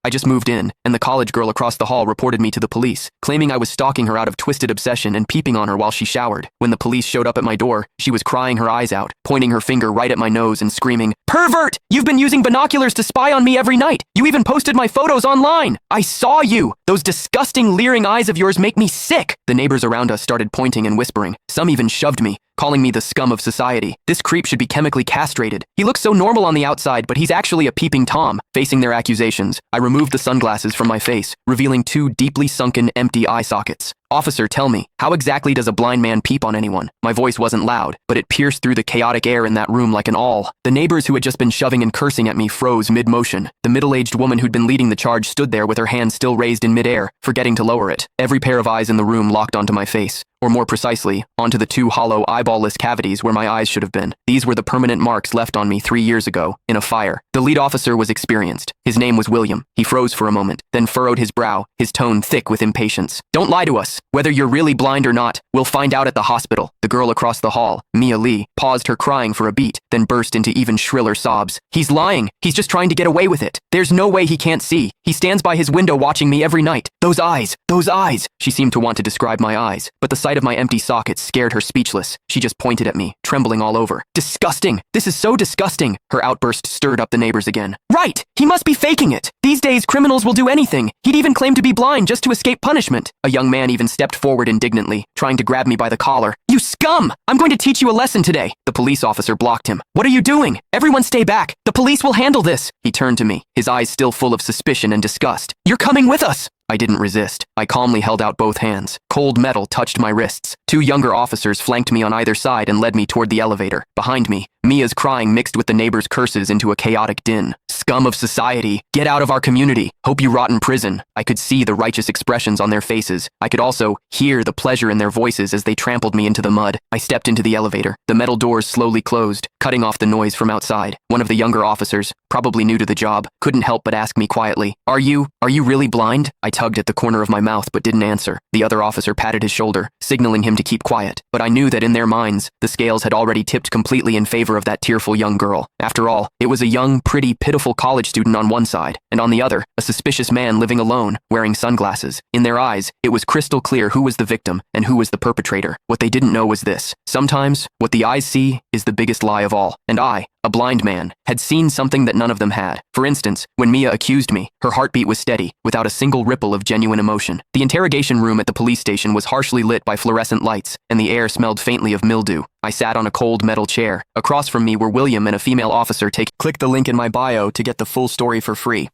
I just moved in, and the college girl across the hall reported me to the police, claiming I was stalking her out of twisted obsession and peeping on her while she showered. When the police showed up at my door, she was crying her eyes out, pointing her finger right at my nose and screaming, "Pervert! You've been using binoculars to spy on me every night! You even posted my photos online! I saw you! Those disgusting, leering eyes of yours make me sick!" The neighbors around us started pointing and whispering. Some even shoved me, calling me the scum of society. This creep should be chemically castrated. He looks so normal on the outside, but he's actually a peeping Tom. Facing their accusations, I removed the sunglasses from my face, revealing two deeply sunken, empty eye sockets. "Officer, tell me, how exactly does a blind man peep on anyone?" My voice wasn't loud, but it pierced through the chaotic air in that room like an awl. The neighbors who had just been shoving and cursing at me froze mid-motion. The middle-aged woman who'd been leading the charge stood there with her hand still raised in mid-air, forgetting to lower it. Every pair of eyes in the room locked onto my face, or more precisely, onto the two hollow, eyeball-less cavities where my eyes should have been. These were the permanent marks left on me 3 years ago, in a fire. The lead officer was experienced. His name was William. He froze for a moment, then furrowed his brow, his tone thick with impatience. "Don't lie to us. Whether you're really blind or not, we'll find out at the hospital." The girl across the hall, Mia Lee, paused her crying for a beat, then burst into even shriller sobs. "He's lying. He's just trying to get away with it. There's no way he can't see. He stands by his window watching me every night. Those eyes, those eyes." She seemed to want to describe my eyes, but the sight of my empty sockets scared her speechless. She just pointed at me, trembling all over. "Disgusting! This is so disgusting!" Her outburst stirred up the neighbors again. "Right! He must be faking it! These days, criminals will do anything. He'd even claim to be blind just to escape punishment." A young man even stepped forward indignantly, trying to grab me by the collar. "You scum! I'm going to teach you a lesson today." The police officer blocked him. "What are you doing? Everyone stay back! The police will handle this!" He turned to me, his eyes still full of suspicion and disgust. "You're coming with us!" I didn't resist. I calmly held out both hands. Cold metal touched my wrists. Two younger officers flanked me on either side and led me toward the elevator. Behind me, Mia's crying mixed with the neighbors' curses into a chaotic din. "Scum of society! Get out of our community! Hope you rot in prison!" I could see the righteous expressions on their faces. I could also hear the pleasure in their voices as they trampled me into the mud. I stepped into the elevator. The metal doors slowly closed, cutting off the noise from outside. One of the younger officers, probably new to the job, couldn't help but ask me quietly, Are you really blind?" I tugged at the corner of my mouth but didn't answer. The other officer patted his shoulder, signaling him to keep quiet. But I knew that in their minds, the scales had already tipped completely in favor of that tearful young girl. After all, it was a young, pretty, pitiful college student on one side, and on the other, a suspicious man living alone, wearing sunglasses. In their eyes, it was crystal clear who was the victim and who was the perpetrator. What they didn't know was this. Sometimes, what the eyes see is the biggest lie of all. And I, a blind man, had seen something that none of them had. For instance, when Mia accused me, her heartbeat was steady, without a single ripple of genuine emotion. The interrogation room at the police station was harshly lit by fluorescent lights, and the air smelled faintly of mildew. I sat on a cold metal chair. Across from me were William and a female officer. Click the link in my bio to get the full story for free.